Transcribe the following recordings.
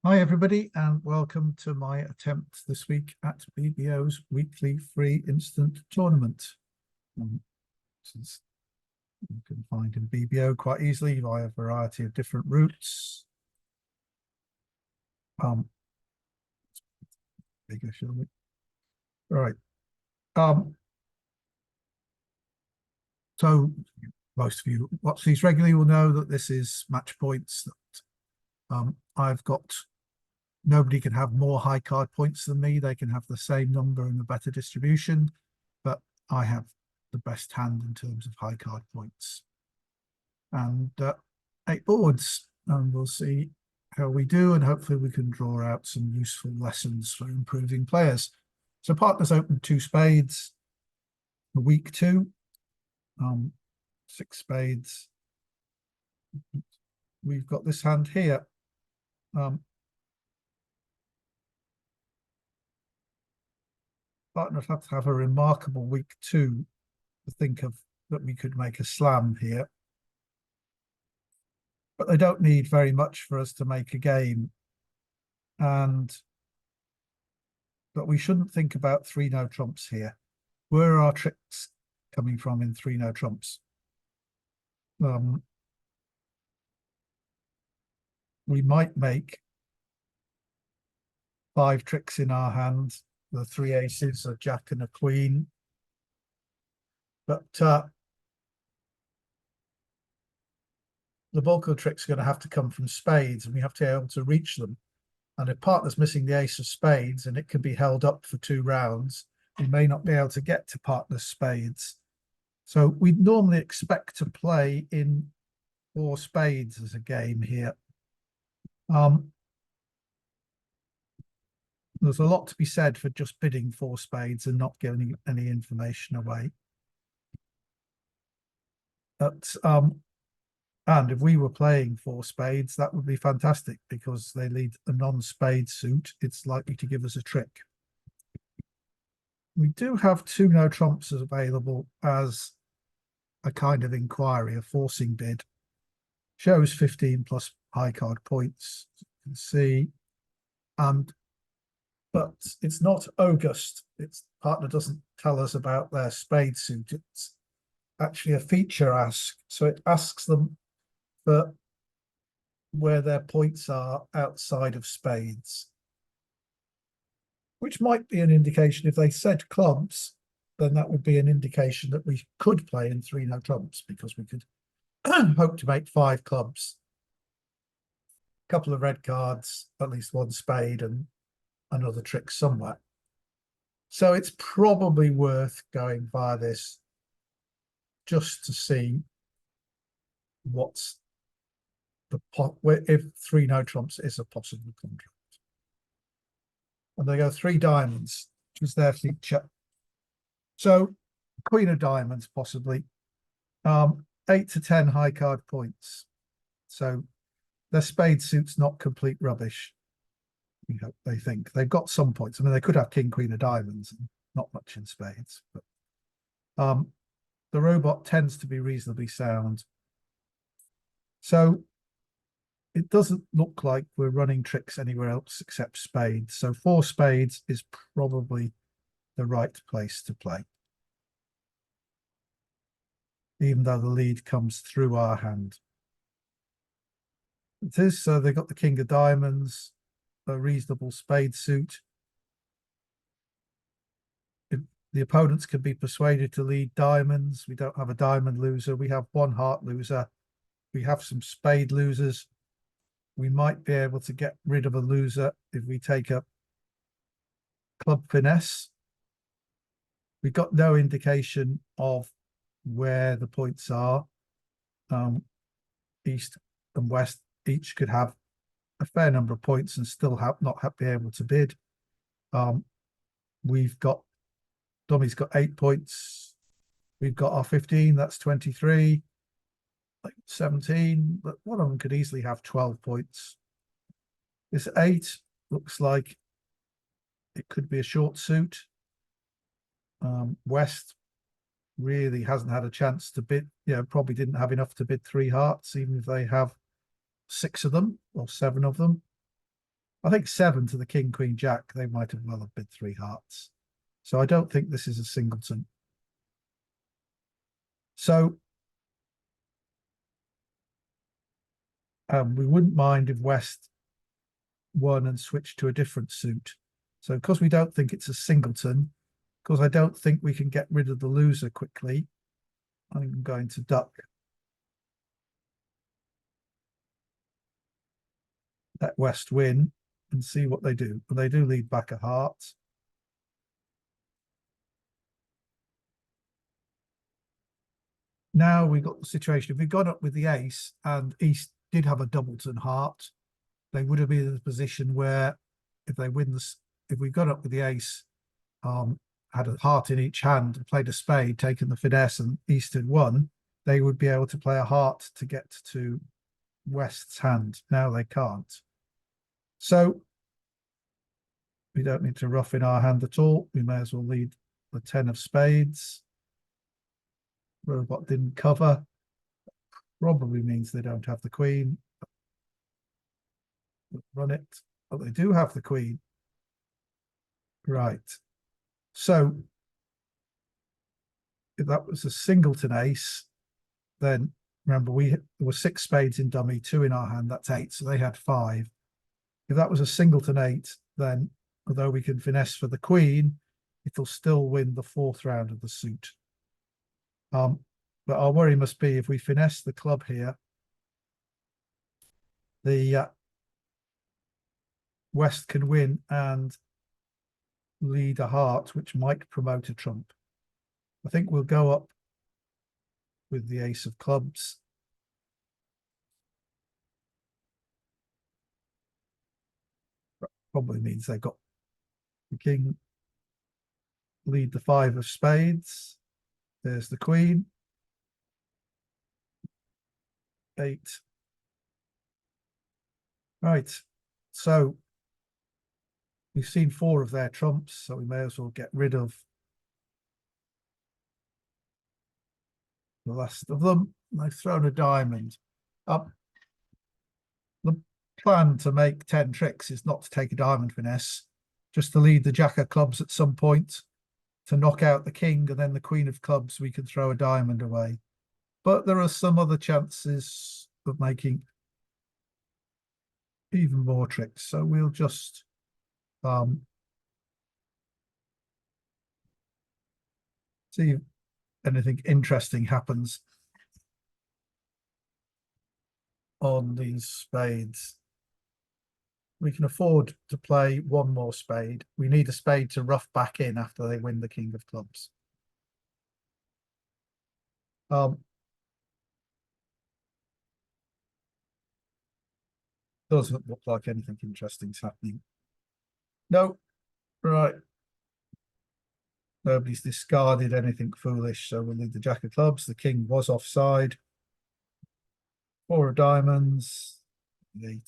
Hi everybody, and welcome to my attempt this week at BBO's weekly free instant tournament. Since you can find in BBO quite easily via a variety of different routes. Bigger, shall we? Right. So most of you watch these regularly will know that this is match points that I've got. Nobody can have more high card points than me. They can have the same number and a better distribution, but I have the best hand in terms of high card points. And 8 boards, and we'll see how we do, and hopefully we can draw out some useful lessons for improving players. So partners open 2 spades, week 2, 6 spades. We've got this hand here. Partners have to have a remarkable week 2 to think of that we could make a slam here. But they don't need very much for us to make a game. But we shouldn't think about 3 no trumps here. Where are our tricks coming from in 3 no trumps? We might make 5 tricks in our hand. The 3 aces, a jack and a queen. But the bulk of the tricks are going to have to come from spades, and we have to be able to reach them. And if partner's missing the ace of spades and it can be held up for 2 rounds, we may not be able to get to partner's spades. So we'd normally expect to play in 4 spades as a game here. There's a lot to be said for just bidding 4 spades and not giving any information away. But and if we were playing 4 spades, that would be fantastic, because they lead a non-spade suit. It's likely to give us a trick. We do have 2 no trumps available as a kind of inquiry, a forcing bid. Shows 15 plus high card points, as you can see. But it's not August. Its partner doesn't tell us about their spade suit. It's actually a feature ask. So it asks them for where their points are outside of spades, which might be an indication. If they said clubs, then that would be an indication that we could play in 3 no trumps, because we could hope to make 5 clubs, a couple of red cards, at least 1 spade, and another trick somewhere. So it's probably worth going via this just to see what's the if 3 no trumps is a possible contract. And they go 3 diamonds, which is their feature. So queen of diamonds, possibly. 8 to 10 high card points. So their spade suit's not complete rubbish. We hope they think they've got some points. I mean, they could have king, queen of diamonds, and not much in spades. But the robot tends to be reasonably sound. So it doesn't look like we're running tricks anywhere else except spades. So 4 spades is probably the right place to play, even though the lead comes through our hand. It is, so they got the king of diamonds, a reasonable spade suit. If the opponents can be persuaded to lead diamonds, we don't have a diamond loser. We have 1 heart loser. We have some spade losers. We might be able to get rid of a loser if we take a club finesse. We got no indication of where the points are. East and West each could have a fair number of points and still not be able to bid. We've got Dummy's got 8 points. We've got our 15, that's 23, like 17, but one of them could easily have 12 points. This 8 looks like it could be a short suit. West really hasn't had a chance to bid, probably didn't have enough to bid 3 hearts, even if they have 6 of them or 7 of them. I think 7 to the king, queen, jack, they might have well have bid 3 hearts. So I don't think this is a singleton. So we wouldn't mind if West won and switched to a different suit. So because we don't think it's a singleton, because I don't think we can get rid of the loser quickly, I'm going to duck. Let West win and see what they do. And they do lead back a heart. Now we've got the situation. If we'd gone up with the ace and East did have a doubleton heart, they would have been in a position where if they win this, if we got up with the ace, had a heart in each hand and played a spade, taken the finesse and East had won, they would be able to play a heart to get to West's hand. Now they can't. So we don't need to rough in our hand at all. We may as well lead the 10 of spades. Robot didn't cover. Probably means they don't have the queen. Run it. But they do have the queen. Right. So if that was a singleton ace, then remember there were 6 spades in dummy, 2 in our hand, that's 8. So they had 5. If that was a singleton 8, then although we can finesse for the queen, it'll still win the 4th round of the suit. But our worry must be if we finesse the club here, the West can win and lead a heart, which might promote a trump. I think we'll go up with the ace of clubs. Probably means they've got the king, lead the 5 of spades. There's the queen. 8. Right. So we've seen 4 of their trumps, so we may as well get rid of the last of them. They've thrown a diamond up. The plan to make 10 tricks is not to take a diamond finesse, just to lead the jack of clubs at some point to knock out the king, and then the queen of clubs, we can throw a diamond away. But there are some other chances of making even more tricks. So we'll just see if anything interesting happens on these spades. We can afford to play 1 more spade. We need a spade to rough back in after they win the king of clubs. Doesn't look like anything interesting's happening. No, right. Nobody's discarded anything foolish, so we'll leave the jack of clubs. The king was offside. 4 of diamonds, 8,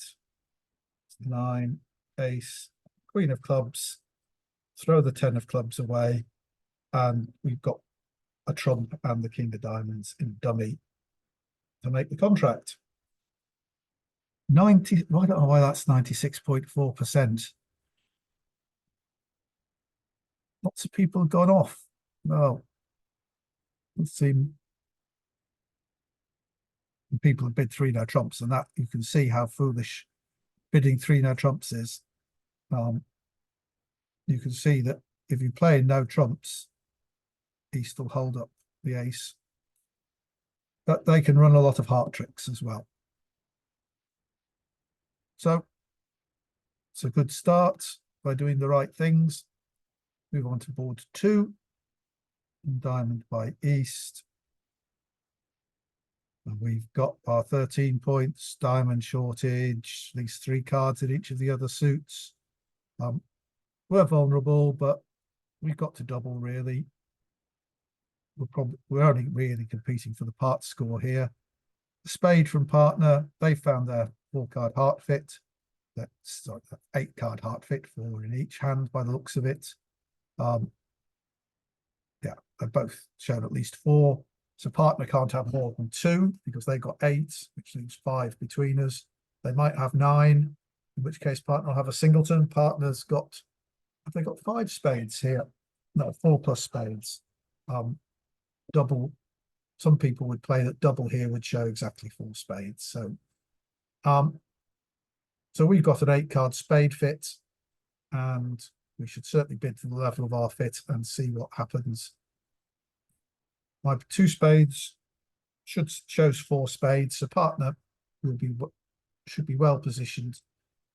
9, ace, queen of clubs. Throw the 10 of clubs away, and we've got a trump and the king of diamonds in dummy to make the contract. 90, I don't know why that's 96.4%. Lots of people have gone off. Well, let's see. People have bid 3 no trumps, and that you can see how foolish bidding 3 no trumps is. You can see that if you play no trumps, he still hold up the ace. But they can run a lot of heart tricks as well. So it's a good start by doing the right things. Move on to board 2. And diamond by East. And we've got our 13 points, diamond shortage, at least 3 cards in each of the other suits. We're vulnerable, but we've got to double really. We're only really competing for the part score here. The spade from partner, they found their 4-card heart fit. That's 8-card heart fit, 4 in each hand by the looks of it. Yeah, they've both shown at least 4. So partner can't have more than 2 because they got 8, which leaves 5 between us. They might have 9, in which case partner will have a singleton. Partner's got, have they got 5 spades here? No, 4 plus spades. Double, some people would play that double here would show exactly 4 spades. So we've got an 8-card spade fit, and we should certainly bid to the level of our fit and see what happens. My 2 spades shows 4 spades, so partner should be well positioned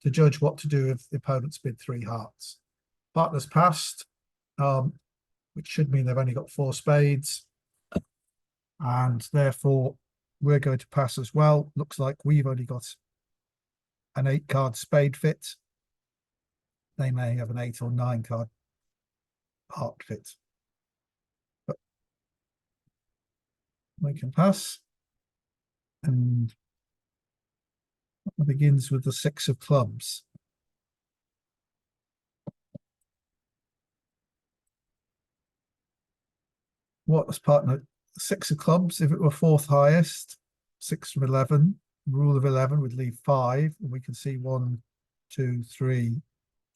to judge what to do if the opponent's bid 3 hearts. Partner's passed, which should mean they've only got 4 spades, and therefore we're going to pass as well. Looks like we've only got an 8-card spade fit. They may have an 8 or 9-card heart fit, but we can pass. And it begins with the 6 of clubs. What was partner? 6 of clubs, if it were 4th highest, 6 from 11, rule of 11 would leave 5, and we can see 1, 2, 3,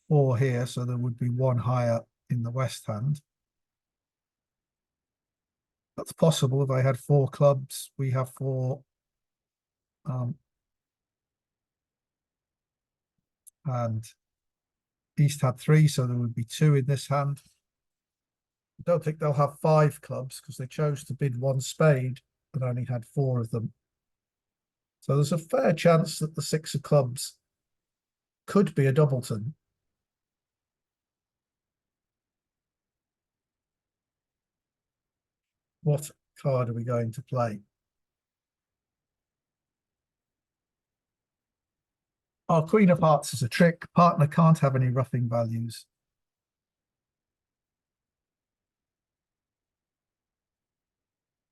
4 here, so there would be 1 higher in the west hand. That's possible. If I had 4 clubs, we have 4, and East had 3, so there would be 2 in this hand. I don't think they'll have 5 clubs because they chose to bid 1 spade but only had 4 of them. So there's a fair chance that the 6 of clubs could be a doubleton. What card are we going to play? Our Queen of Hearts is a trick. Partner can't have any roughing values.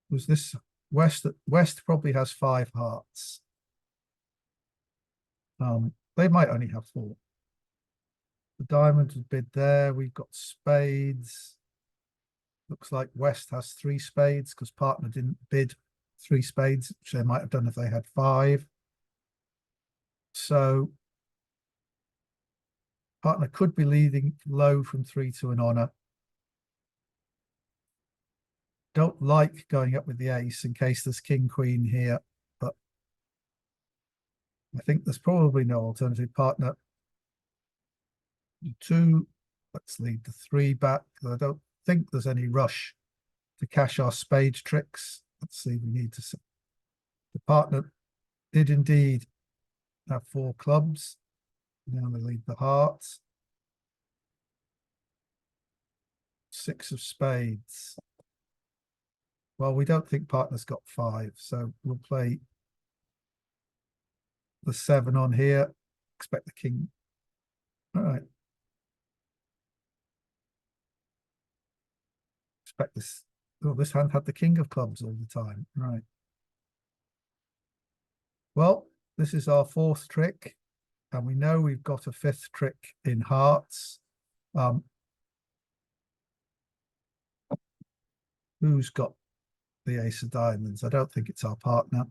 Was this West? West probably has 5 hearts. They might only have 4. The diamond was bid there. We've got spades. Looks like West has 3 spades because partner didn't bid 3 spades, which they might have done if they had 5. So partner could be leading low from 3 to an honor. Don't like going up with the ace in case there's king queen here, but I think there's probably no alternative. Partner 2, let's leave the 3 back. I don't think there's any rush to cash our spade tricks. Let's see, we need to see. The partner did indeed have 4 clubs. Now we leave the hearts. 6 of spades. Well, we don't think partner's got 5, so we'll play the 7 on here. Expect the king. All right. Expect this. Oh, this hand had the king of clubs all the time. Right. Well, this is our 4th trick, and we know we've got a 5th trick in hearts. Who's got the ace of diamonds? I don't think it's our partner.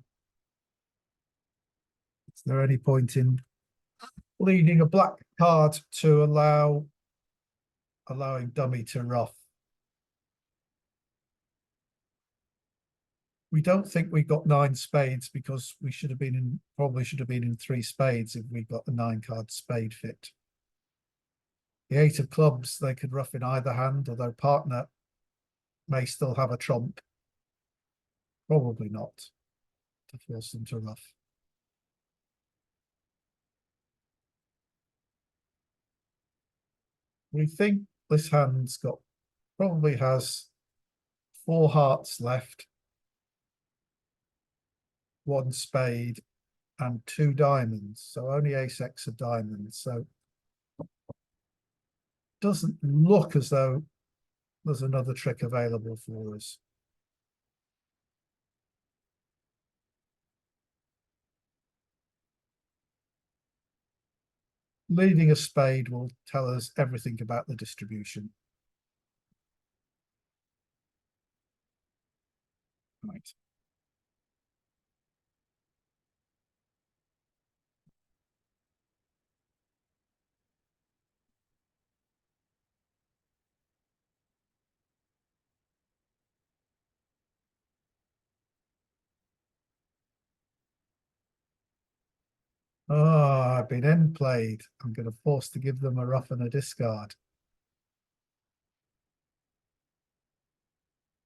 Is there any point in leading a black card to allowing dummy to ruff? We don't think we got 9 spades because we should have been in, probably should have been in 3 spades if we got the 9-card spade fit. The 8 of clubs, they could ruff in either hand, although partner may still have a trump. Probably not to force them to ruff. We think this hand's got, probably has 4 hearts left, 1 spade and 2 diamonds, so only ace-x of diamonds. So doesn't look as though there's another trick available for us. Leading a spade will tell us everything about the distribution. Right. Oh, I've been end played. I'm going to force to give them a rough and a discard.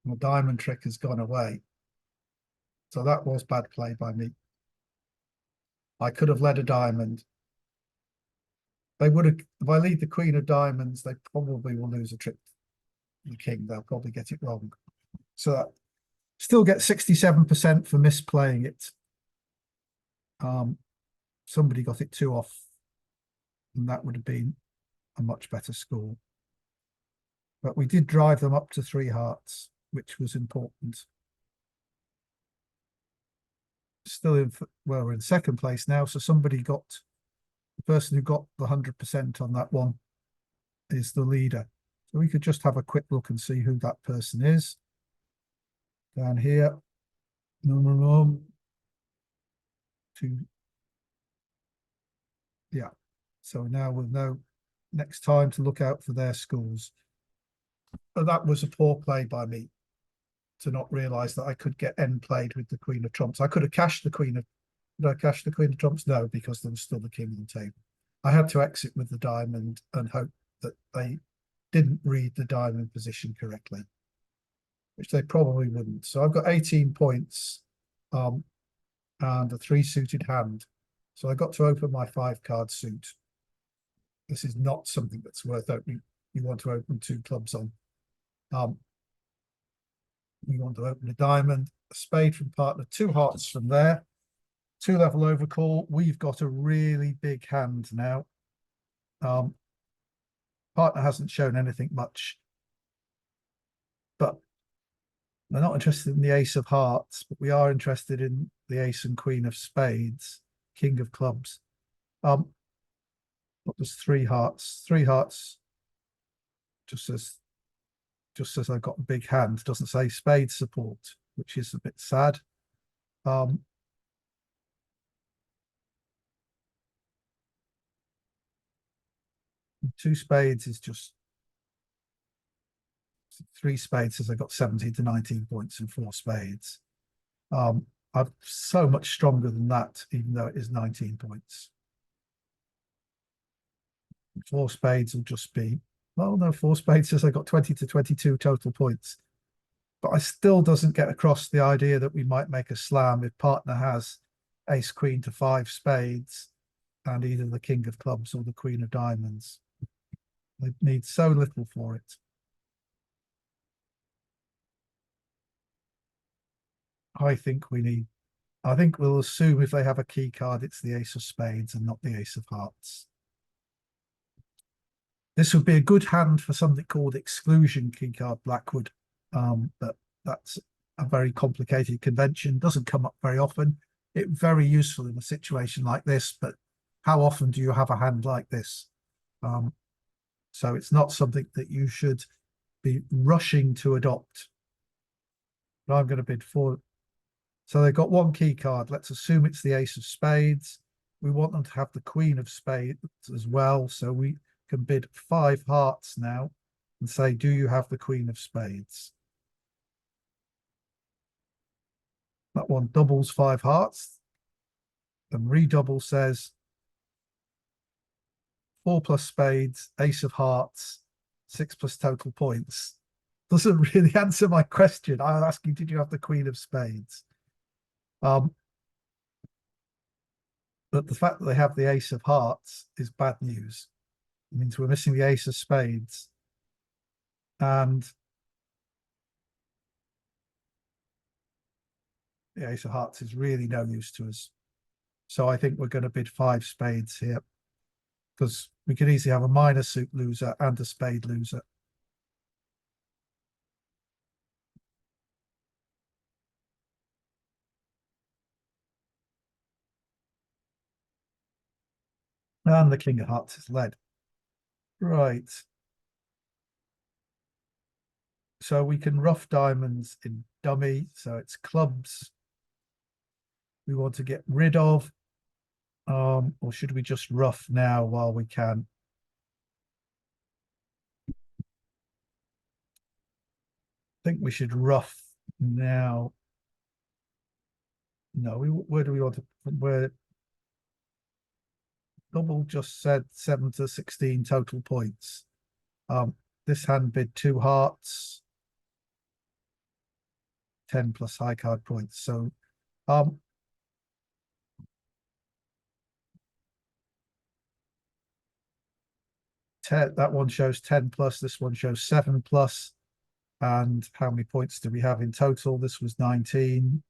The diamond trick has gone away. So that was bad play by me. I could have led a diamond. They would have, if I lead the queen of diamonds, they probably will lose a trick to the king. They'll probably get it wrong. So that still get 67% for misplaying it. Somebody got it 2 off, and that would have been a much better score. But we did drive them up to 3 hearts, which was important. Still in, well, we're in second place now. So somebody got, the person who got the 100% on that one is the leader. So we could just have a quick look and see who that person is. Down here. To, yeah. So now we'll know next time to look out for their scores. But that was a poor play by me to not realise that I could get end played with the queen of trumps. I could have cashed the queen of, did I cash the queen of trumps? No, because there was still the king on the table. I had to exit with the diamond and hope that they didn't read the diamond position correctly, which they probably wouldn't. So I've got 18 points and a 3 suited hand. So I got to open my 5 card suit. This is not something that's worth opening. You want to open 2 clubs on. You want to open a diamond, a spade from partner, 2 hearts from there, 2 level overcall. We've got a really big hand now. Partner hasn't shown anything much, but we're not interested in the ace of hearts, but we are interested in the ace and queen of spades, king of clubs. What was 3 hearts? 3 hearts just says I've got a big hand, doesn't say spade support, which is a bit sad. 2 spades is just 3 spades says I got 17 to 19 points and 4 spades. I'm so much stronger than that, even though it is 19 points. 4 spades will just be, well, no, 4 spades says I got 20 to 22 total points. But I still doesn't get across the idea that we might make a slam if partner has ace queen to 5 spades and either the king of clubs or the queen of diamonds. They need so little for it. I think we'll assume if they have a key card, it's the ace of spades and not the ace of hearts. This would be a good hand for something called exclusion key card Blackwood, but that's a very complicated convention, doesn't come up very often. It's very useful in a situation like this, but how often do you have a hand like this? So it's not something that you should be rushing to adopt. But I'm going to bid for. So they've got 1 key card. Let's assume it's the ace of spades. We want them to have the queen of spades as well. So we can bid 5 hearts now and say, do you have the queen of spades? That one doubles 5 hearts. And redouble says 4 plus spades, ace of hearts, 6 plus total points. Doesn't really answer my question. I was asking, did you have the queen of spades? But the fact that they have the ace of hearts is bad news. It means we're missing the ace of spades. And the ace of hearts is really no use to us. So I think we're going to bid 5 spades here because we could easily have a minor suit loser and a spade loser. And the king of hearts is led. Right. So we can rough diamonds in dummy. So it's clubs we want to get rid of. Or should we just rough now while we can? I think we should rough now. No, where do we want to, where double just said 7 to 16 total points. This hand bid 2 hearts, 10 plus high card points. So that one shows 10 plus, this one shows 7 plus. And how many points do we have in total? This was 19,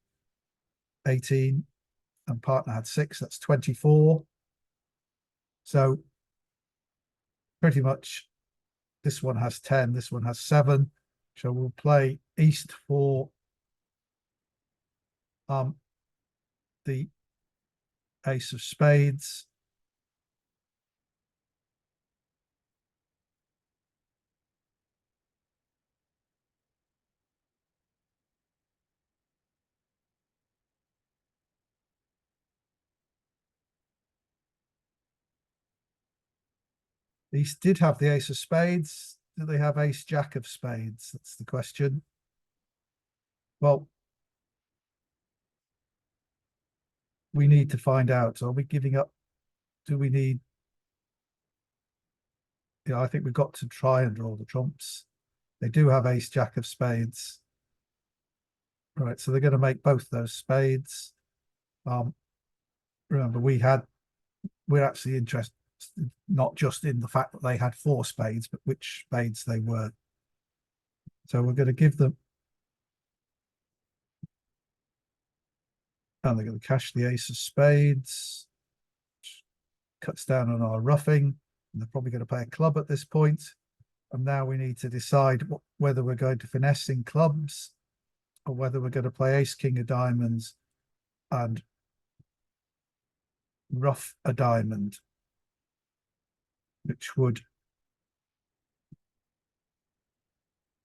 18, and partner had 6, that's 24. So pretty much this one has 10, this one has 7. So we'll play East for the ace of spades. East did have the ace of spades. Do they have ace jack of spades? That's the question. Well, we need to find out. Are we giving up? Do we need? I think we've got to try and draw the trumps. They do have ace jack of spades. Right, so they're going to make both those spades. Remember, we're actually interested not just in the fact that they had 4 spades, but which spades they were. So we're going to give them, and they're going to cash the ace of spades. Cuts down on our roughing, and they're probably going to play a club at this point. And now we need to decide whether we're going to finesse in clubs or whether we're going to play ace king of diamonds and rough a diamond, which would,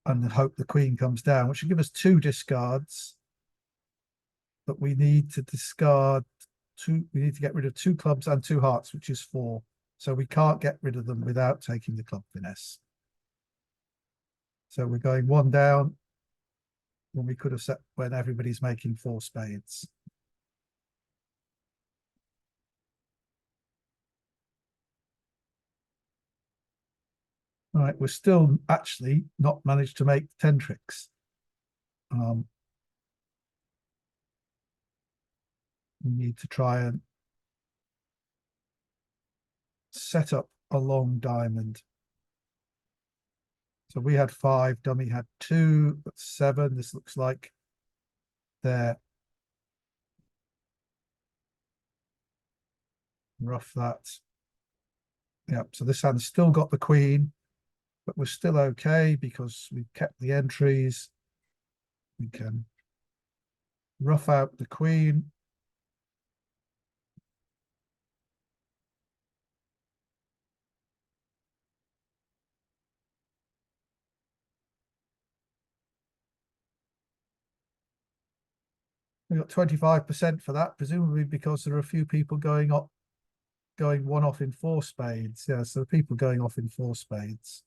and hope the queen comes down, which should give us 2 discards. But we need to discard 2, we need to get rid of 2 clubs and 2 hearts, which is 4. So we can't get rid of them without taking the club finesse. So we're going 1 down when we could have set when everybody's making 4 spades. All right, we're still actually not managed to make 10 tricks. We need to try and set up a long diamond. So we had 5, dummy had 2, that's 7. This looks like they're rough that. Yep, so this hand's still got the queen, but we're still okay because we've kept the entries. We can rough out the queen. We got 25% for that, presumably because there are a few people going one off in 4 spades. Yeah, so people going off in 4 spades.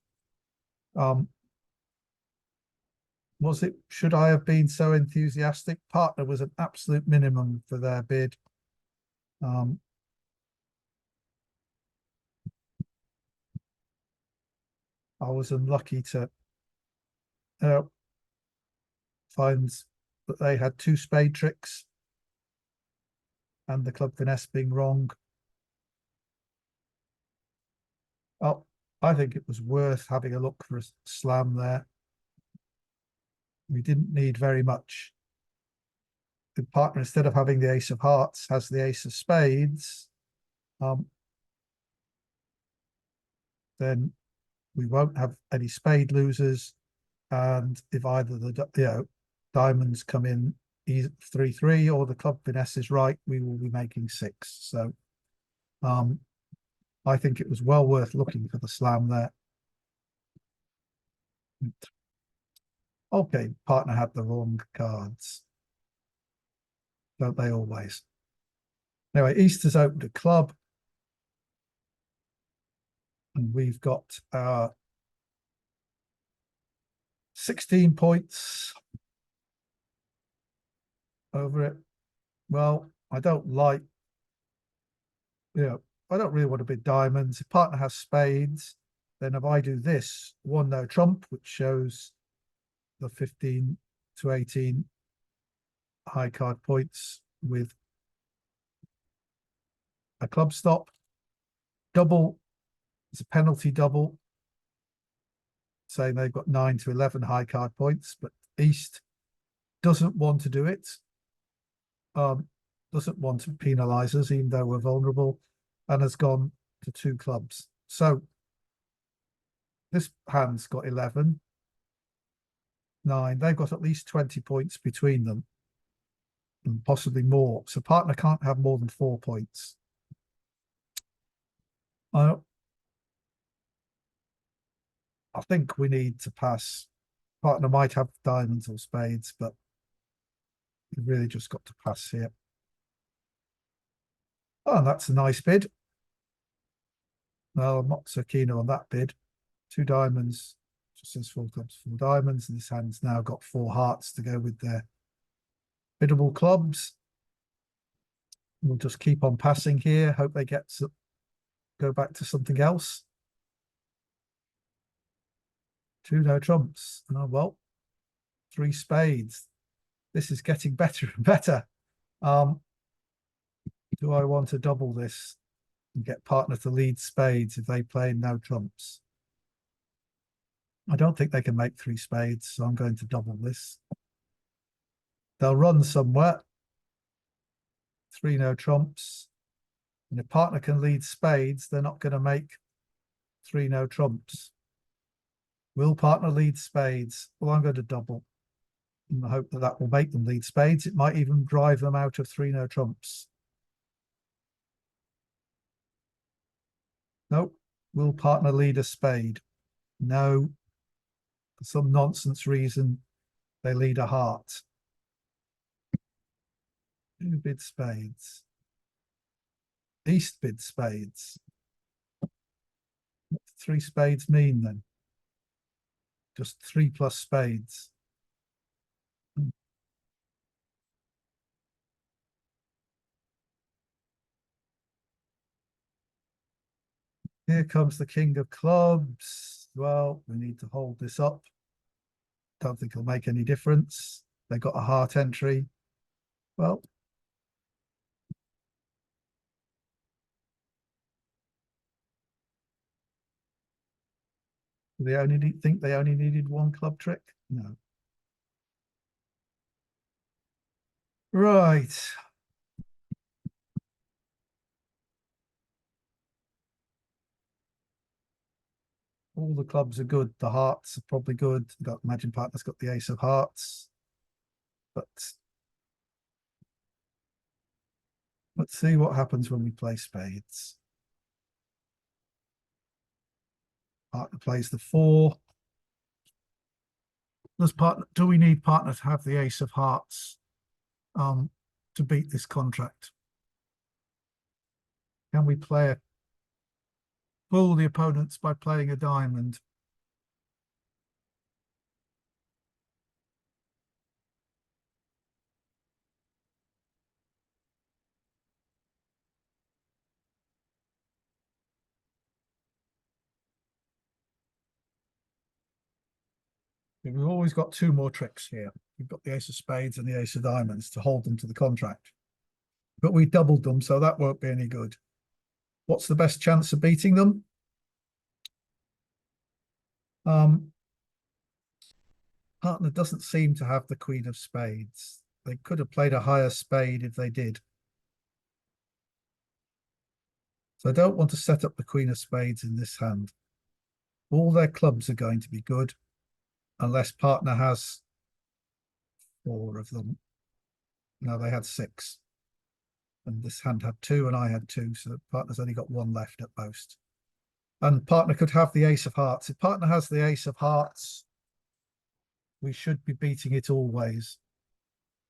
Should I have been so enthusiastic? Partner was an absolute minimum for their bid. I was unlucky to find that they had 2 spade tricks and the club finesse being wrong. Oh, I think it was worth having a look for a slam there. We didn't need very much. The partner, instead of having the ace of hearts, has the ace of spades. Then we won't have any spade losers. And if either the diamonds come in 3-3 or the club finesse is right, we will be making 6. So I think it was well worth looking for the slam there. Okay, partner had the wrong cards. Don't they always? Anyway, East has opened a club. And we've got 16 points over it. Well, I don't like, I don't really want to bid diamonds. If partner has spades, then if I do this, one no trump, which shows the 15 to 18 high card points with a club stop. Double is a penalty double, saying they've got 9 to 11 high card points, but East doesn't want to do it. Doesn't want to penalise us, even though we're vulnerable, and has gone to 2 clubs. So this hand's got 11, 9. They've got at least 20 points between them, and possibly more. So partner can't have more than 4 points. I think we need to pass. Partner might have diamonds or spades, but we've really just got to pass here. Oh, that's a nice bid. No, I'm not so keen on that bid. 2 diamonds, just says 4 clubs, 4 diamonds, and this hand's now got 4 hearts to go with their biddable clubs. We'll just keep on passing here. Hope they get to go back to something else. 2 no trumps. Oh, well, 3 spades. This is getting better and better. Do I want to double this and get partner to lead spades if they play no trumps? I don't think they can make 3 spades, so I'm going to double this. They'll run somewhere. 3 no trumps. And if partner can lead spades, they're not going to make 3 no trumps. Will partner lead spades? Well, I'm going to double. In the hope that that will make them lead spades. It might even drive them out of 3 no trumps. Nope. Will partner lead a spade? No. For some nonsense reason, they lead a heart. 2 bid spades. East bid spades. What do 3 spades mean then? Just 3 plus spades. Here comes the king of clubs. Well, we need to hold this up. Don't think it'll make any difference. They got a heart entry. Well, they only think they only needed 1 club trick? No. Right. All the clubs are good. The hearts are probably good. Got imagine partner's got the ace of hearts. But let's see what happens when we play spades. Partner plays the 4. Do we need partner to have the ace of hearts to beat this contract? Can we fool the opponents by playing a diamond? We've always got 2 more tricks here. We've got the ace of spades and the ace of diamonds to hold them to the contract. But we doubled them, so that won't be any good. What's the best chance of beating them? Partner doesn't seem to have the queen of spades. They could have played a higher spade if they did. So I don't want to set up the queen of spades in this hand. All their clubs are going to be good unless partner has 4 of them. No, they had 6. And this hand had 2 and I had 2. So partner's only got 1 left at most. And partner could have the ace of hearts. If partner has the ace of hearts, we should be beating it always.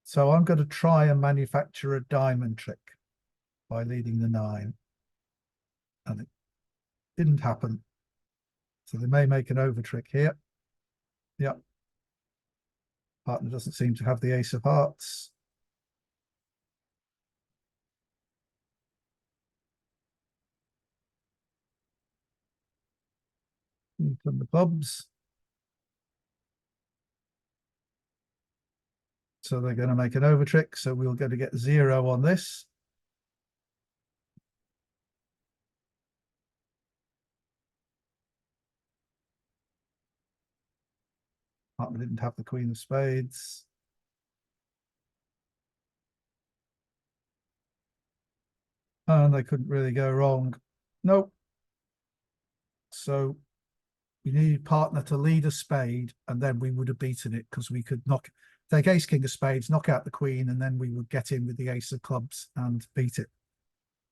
So I'm going to try and manufacture a diamond trick by leading the 9. And it didn't happen. So they may make an over trick here. Yep. Partner doesn't seem to have the ace of hearts. From the clubs. So they're going to make an over trick. So we're going to get 0 on this. Partner didn't have the queen of spades. And they couldn't really go wrong. Nope. So we needed partner to lead a spade, and then we would have beaten it because we could take ace king of spades, knock out the queen, and then we would get in with the ace of clubs and beat it.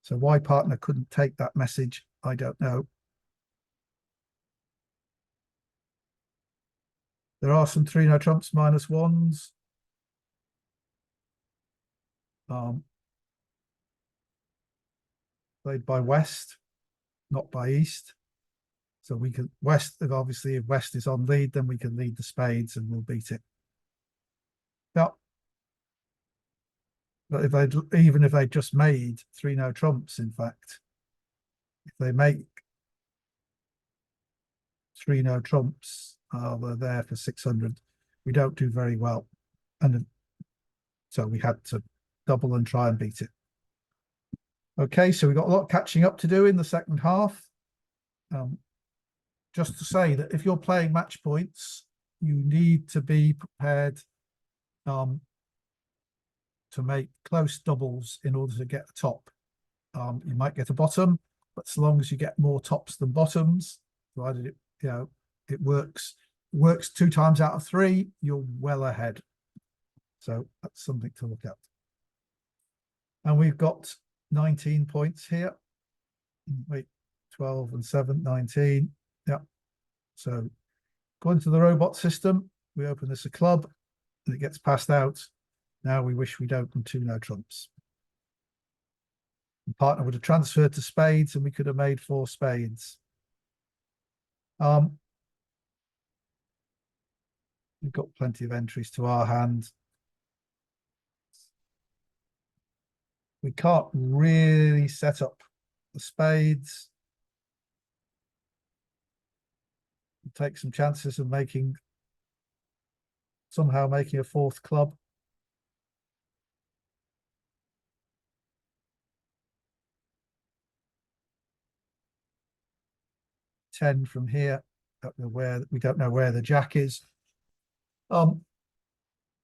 So why partner couldn't take that message, I don't know. There are some 3-no trumps -1s. Played by West, not by East. So we can West, obviously if West is on lead, then we can lead the spades and we'll beat it. Yeah. But even if they just made 3-no trumps, in fact, if they make 3-no trumps, we're there for 600. We don't do very well. And so we had to double and try and beat it. Okay, so we've got a lot of catching up to do in the second half. Just to say that if you're playing match points, you need to be prepared to make close doubles in order to get a top. You might get a bottom, but so long as you get more tops than bottoms, provided it works 2 times out of 3, you're well ahead. So that's something to look at. And we've got 19 points here. Wait, 12 and 7, 19. Yeah. So going to the robot system, we open this a club and it gets passed out. Now we wish we'd opened 2-no trumps. The partner would have transferred to spades and we could have made 4 spades. We've got plenty of entries to our hand. We can't really set up the spades. We'll take some chances of somehow making a 4th club. Ten from here. We don't know where the jack is.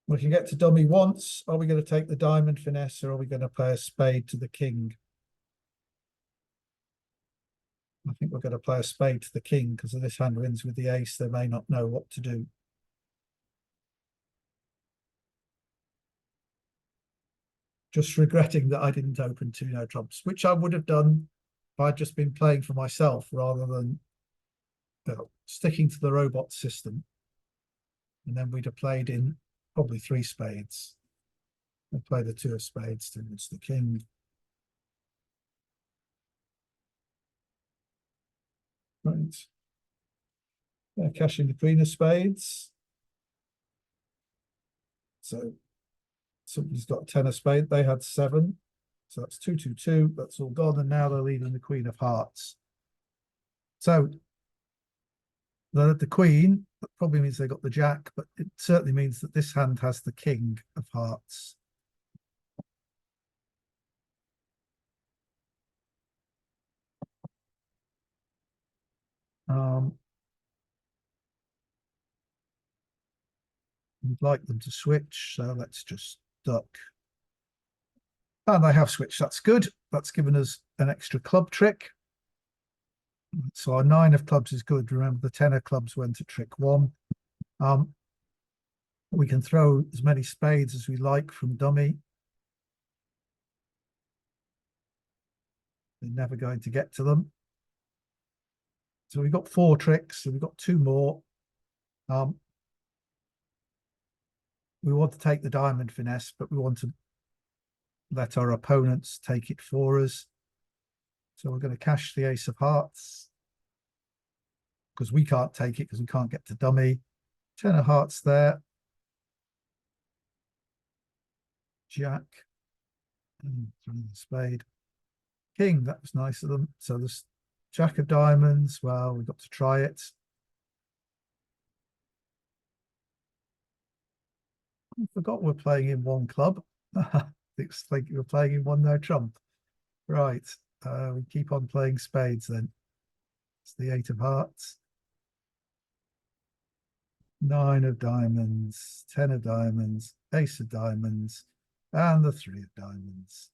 We can get to dummy once. Are we going to take the diamond finesse, or are we going to play a spade to the king? I think we're going to play a spade to the king because if this hand wins with the ace, they may not know what to do. Just regretting that I didn't open 2-no trumps, which I would have done if I'd just been playing for myself rather than sticking to the robot system. And then we'd have played in probably 3 spades. We'll play the 2 of spades towards the king. Right. Cashing the queen of spades. So somebody's got 10 of spades. They had 7. So that's 2, 2, 2. That's all gone. And now they're leading the queen of hearts. So the queen, that probably means they got the jack, but it certainly means that this hand has the king of hearts. We'd like them to switch, so let's just duck. And they have switched. That's good. That's given us an extra club trick. So our 9 of clubs is good. Remember, the 10 of clubs went to trick 1. We can throw as many spades as we like from dummy. They're never going to get to them. So we've got 4 tricks, so we've got 2 more. We want to take the diamond finesse, but we want to let our opponents take it for us. So we're going to cash the ace of hearts because we can't take it because we can't get to dummy. 10 of hearts there. Jack. And the spade. King, that was nice of them. So this jack of diamonds, well, we've got to try it. I forgot we're playing in one club. Looks like we're playing in one no trump. Right. We keep on playing spades then. It's the 8 of hearts. 9 of diamonds, 10 of diamonds, ace of diamonds, and the 3 of diamonds.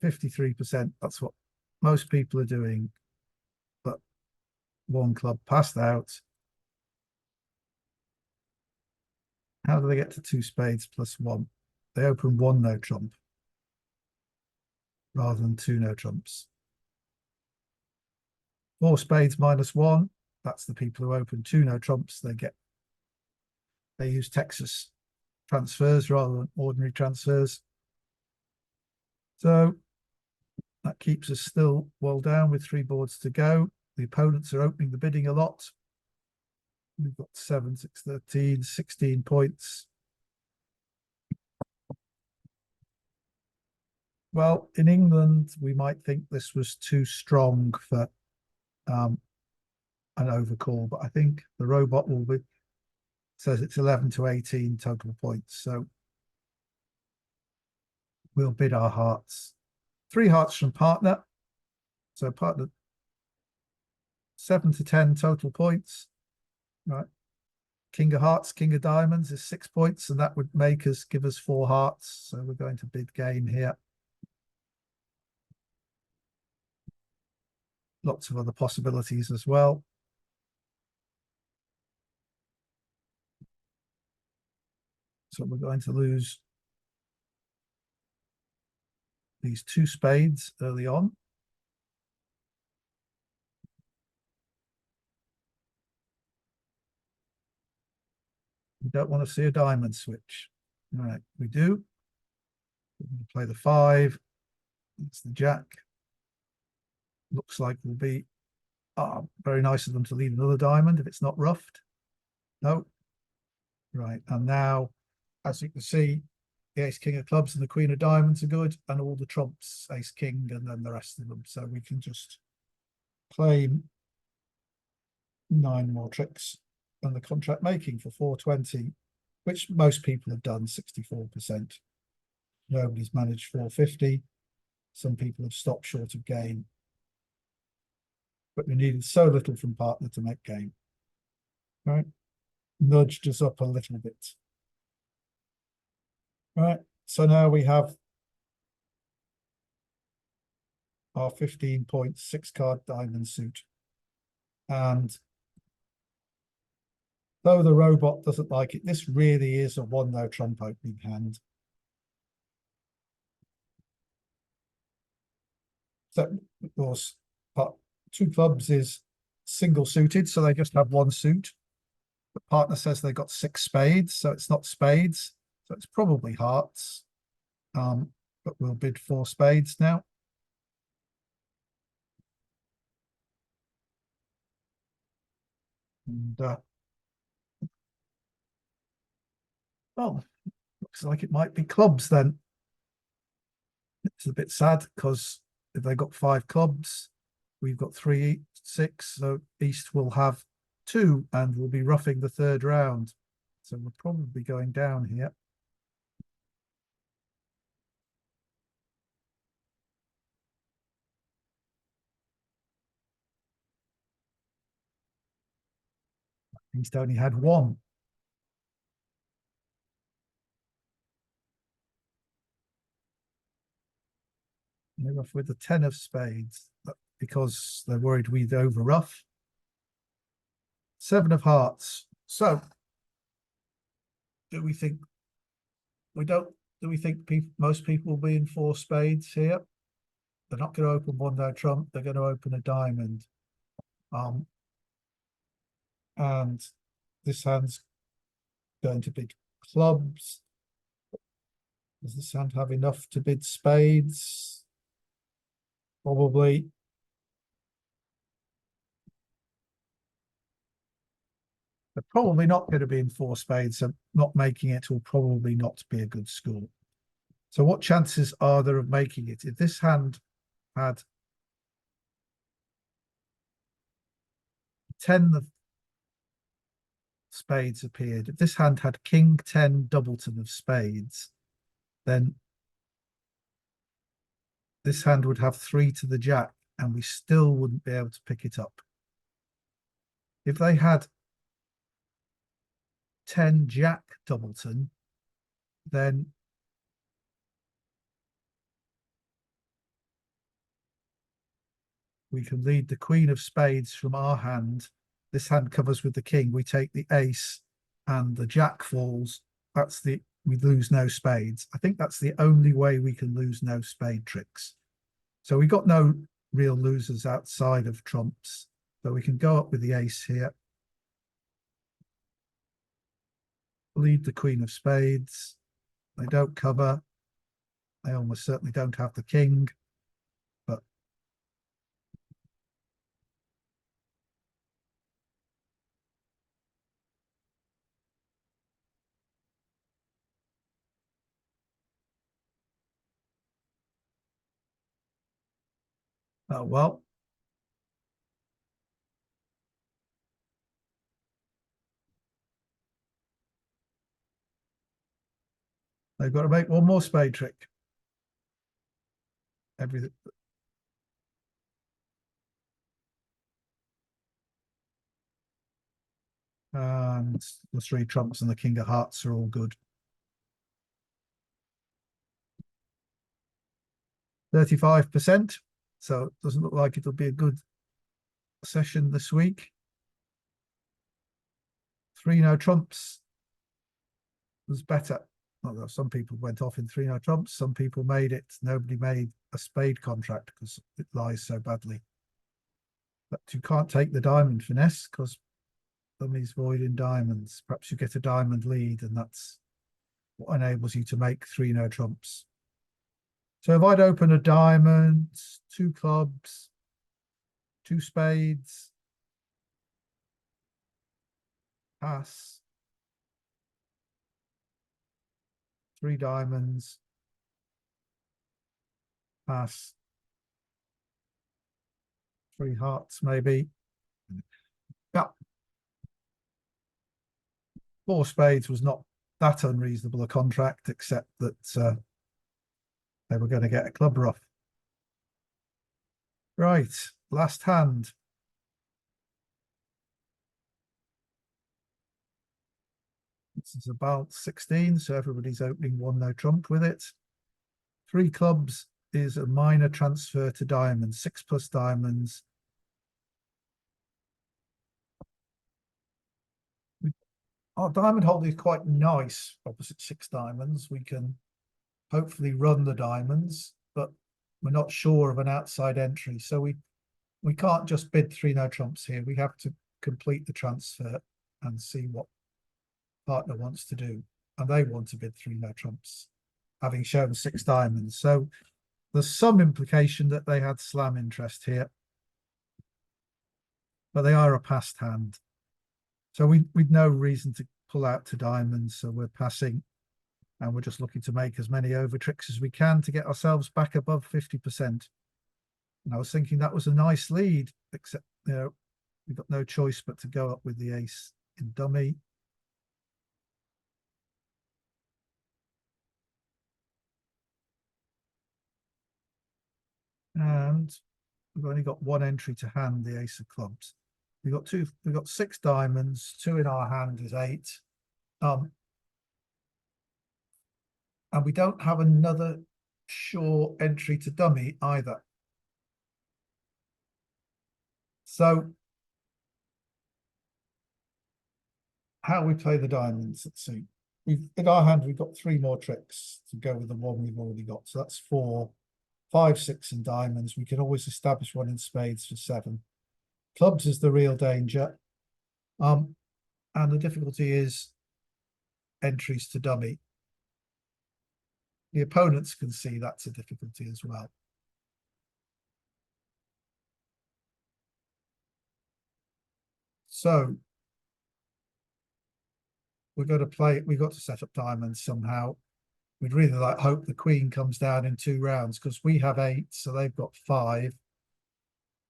53%, that's what most people are doing. But one club passed out. How do they get to 2 spades plus 1? They open 1 no trump rather than 2 no trumps. 4 spades minus 1. That's the people who open 2 no trumps. They use Texas transfers rather than ordinary transfers. So that keeps us still well down with 3 boards to go. The opponents are opening the bidding a lot. We've got 7, 6, 13, 16 points. Well, in England, we might think this was too strong for an overcall, but I think the robot says it's 11 to 18 total points. So we'll bid our hearts. 3 hearts from partner. So partner 7 to 10 total points. Right. King of hearts, king of diamonds is 6 points, and that would give us 4 hearts. So we're going to bid game here. Lots of other possibilities as well. So we're going to lose these 2 spades early on. We don't want to see a diamond switch. All right, we do. We're going to play the 5. It's the jack. Looks like will be very nice of them to leave another diamond if it's not roughed. No. Right, and now, as you can see, the ace king of clubs and the queen of diamonds are good, and all the trumps, ace king, and then the rest of them. So we can just claim 9 more tricks and the contract making for 420, which most people have done, 64%. Nobody's managed 450. Some people have stopped short of game. But we needed so little from partner to make game. Right? Nudged us up a little bit. Right, so now we have our 15-point 6-card diamond suit. And though the robot doesn't like it, this really is a 1 no trump opening hand. So, of course, 2 clubs is single suited, so they just have 1 suit. The partner says they got 6 spades, so it's not spades, so it's probably hearts. But we'll bid 4 spades now. And well, looks like it might be clubs then. It's a bit sad because if they got 5 clubs, we've got 3, 6, so East will have 2 and we'll be roughing the 3rd round. So we're probably going down here. East only had 1. They're off with the 10 of spades because they're worried we'd over rough. 7 of hearts. So do we think most people will be in 4 spades here? They're not going to open 1 no trump, they're going to open a diamond. And this hand's going to bid clubs. Does this hand have enough to bid spades? Probably. They're probably not going to be in 4 spades, so not making it will probably not be a good score. So what chances are there of making it? If this hand had 10 of spades appeared. If this hand had king 10 doubleton of spades, then this hand would have 3 to the jack and we still wouldn't be able to pick it up. If they had 10 jack doubleton, then we can lead the queen of spades from our hand. This hand covers with the king. We take the ace and the jack falls. We lose no spades. I think that's the only way we can lose no spade tricks. So we got no real losers outside of trumps. So we can go up with the ace here. Lead the queen of spades. They don't cover. They almost certainly don't have the king. But oh well. They've got to make one more spade trick. Everything. And the 3 trumps and the king of hearts are all good. 35%. So it doesn't look like it'll be a good session this week. 3 no trumps was better. Although some people went off in 3 no trumps, some people made it. Nobody made a spade contract because it lies so badly. But you can't take the diamond finesse because dummies void in diamonds. Perhaps you get a diamond lead and that's what enables you to make 3 no trumps. So if I'd open a diamond, 2 clubs, 2 spades, pass, 3 diamonds, pass, 3 hearts maybe. Yeah. 4 spades was not that unreasonable a contract, except that they were going to get a club rough. Right, last hand. This is about 16, so everybody's opening 1 no trump with it. 3 clubs is a minor transfer to diamonds, 6 plus diamonds. Our diamond holding is quite nice opposite 6 diamonds. We can hopefully run the diamonds, but we're not sure of an outside entry. So we can't just bid 3 no trumps here. We have to complete the transfer and see what partner wants to do. And they want to bid 3 no trumps, having shown 6 diamonds. So there's some implication that they had slam interest here, but they are a passed hand. So we'd no reason to pull out to diamonds. So we're passing and we're just looking to make as many over tricks as we can to get ourselves back above 50%. And I was thinking that was a nice lead, except, you know, we've got no choice but to go up with the ace in dummy. And we've only got 1 entry to hand, the ace of clubs. We've got 6 diamonds, 2 in our hand is 8. And we don't have another sure entry to dummy either. So how we play the diamonds, let's see. In our hand, we've got 3 more tricks to go with the 1 we've already got. So that's 4, 5, 6 in diamonds. We can always establish 1 in spades for 7. Clubs is the real danger. And the difficulty is entries to dummy. The opponents can see that's a difficulty as well. So we're going to play, we've got to set up diamonds somehow. We'd really hope the queen comes down in 2 rounds because we have 8, so they've got 5.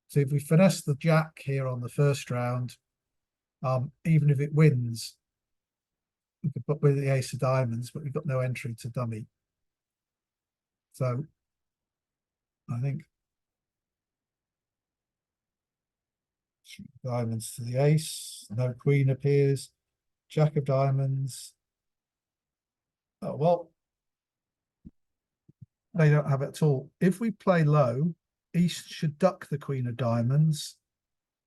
So if we finesse the jack here on the first round, Even if it wins, we could put with the ace of diamonds, but we've got no entry to dummy. So I think diamonds to the ace, no queen appears, jack of diamonds. Oh, well, they don't have it at all. If we play low, East should duck the queen of diamonds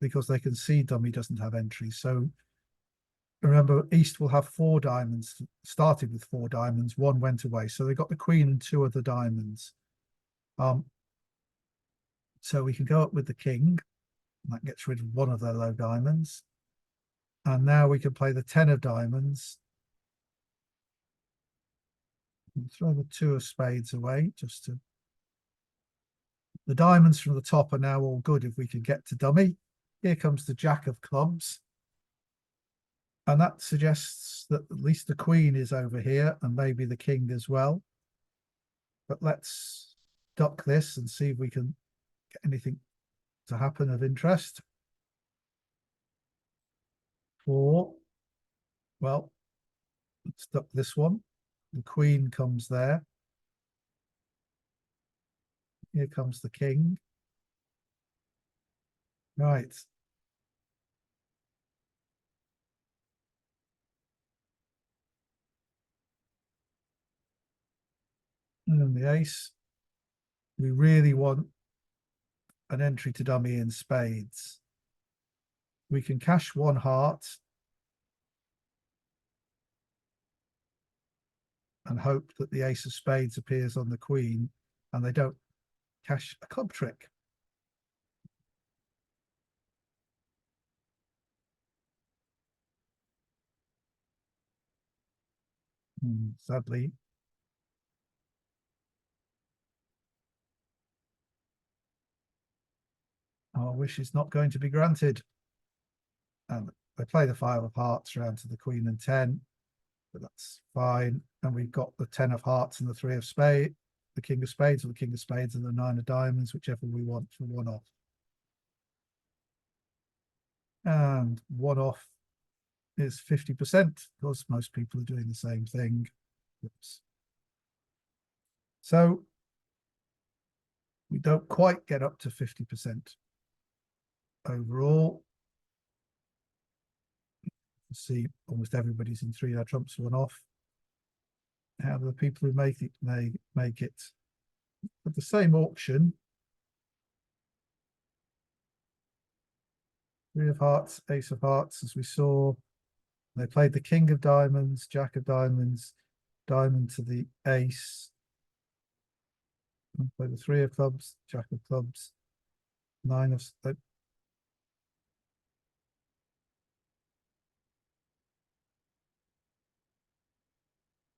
because they can see dummy doesn't have entry. So remember, East will have 4 diamonds, started with 4 diamonds, 1 went away. So they got the queen and 2 of the diamonds. So we can go up with the king. That gets rid of 1 of their low diamonds. And now we can play the 10 of diamonds. And throw the 2 of spades away just to... The diamonds from the top are now all good if we can get to dummy. Here comes the jack of clubs. And that suggests that at least the queen is over here and maybe the king as well. But let's duck this and see if we can get anything to happen of interest. 4. Well, let's duck this one. The queen comes there. Here comes the king. Right. And the ace. We really want an entry to dummy in spades. We can cash 1 heart and hope that the ace of spades appears on the queen and they don't cash a club trick. Sadly, our wish is not going to be granted. And they play the 5 of hearts round to the queen and 10, but that's fine. And we've got the 10 of hearts and the 3 of spades, the king of spades or the king of spades and the 9 of diamonds, whichever we want for 1 off. And 1 off is 50% because most people are doing the same thing. Oops. So we don't quite get up to 50% overall. You see almost everybody's in 3 trumps 1 off. How do the people who make it make it? At the same auction, 3 of hearts, ace of hearts, as we saw. They played the king of diamonds, jack of diamonds, diamond to the ace. Play the 3 of clubs, jack of clubs, 9 of...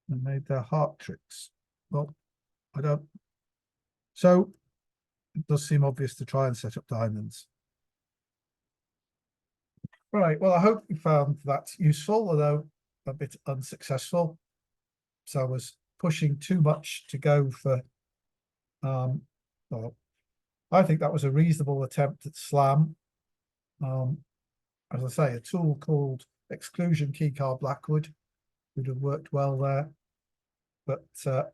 and made their heart tricks. Well, I don't... So it does seem obvious to try and set up diamonds. Right, well, I hope you found that useful, although a bit unsuccessful. So I was pushing too much to go for... well, I think that was a reasonable attempt at slam. As I say, a tool called exclusion keycard Blackwood would have worked well there. But as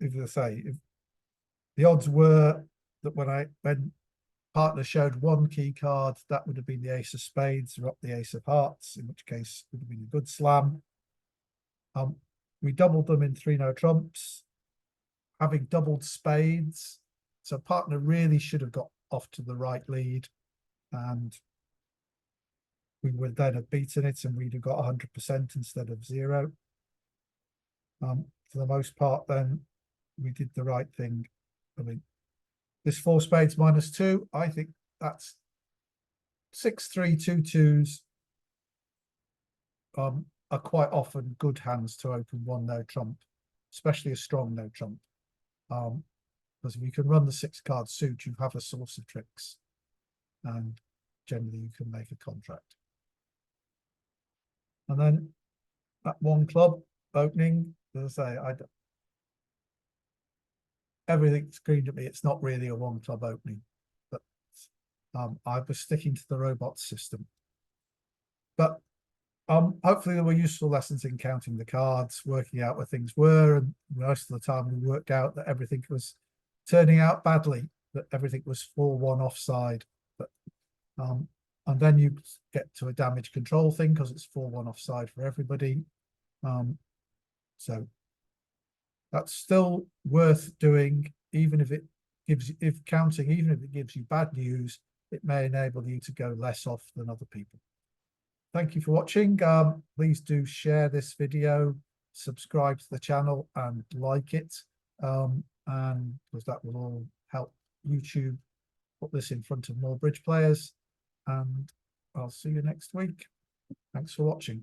I say, if the odds were that when partner showed 1 key card, that would have been the ace of spades or up the ace of hearts, in which case it would have been a good slam. We doubled them in 3 no trumps, having doubled spades. So partner really should have got off to the right lead, and we would then have beaten it, and we'd have got 100% instead of 0. For the most part, then we did the right thing. I mean, this 4 spades minus 2, I think that's 6, 3, 2 twos. Are quite often good hands to open 1 no trump, especially a strong no trump. Because if you can run the 6 card suit, you have a source of tricks, and generally you can make a contract. And then that 1 club opening, as I say, everything screamed at me, it's not really a 1 club opening, but I was sticking to the robot system. But hopefully there were useful lessons in counting the cards, working out where things were, and most of the time we worked out that everything was turning out badly, that everything was 4-1 offside. But and then you get to a damage control thing because it's 4-1 offside for everybody. So that's still worth doing, even if it gives you, even if it gives you bad news, it may enable you to go less off than other people. Thank you for watching. Please do share this video, subscribe to the channel and like it. And because that will all help YouTube put this in front of more bridge players. And I'll see you next week. Thanks for watching.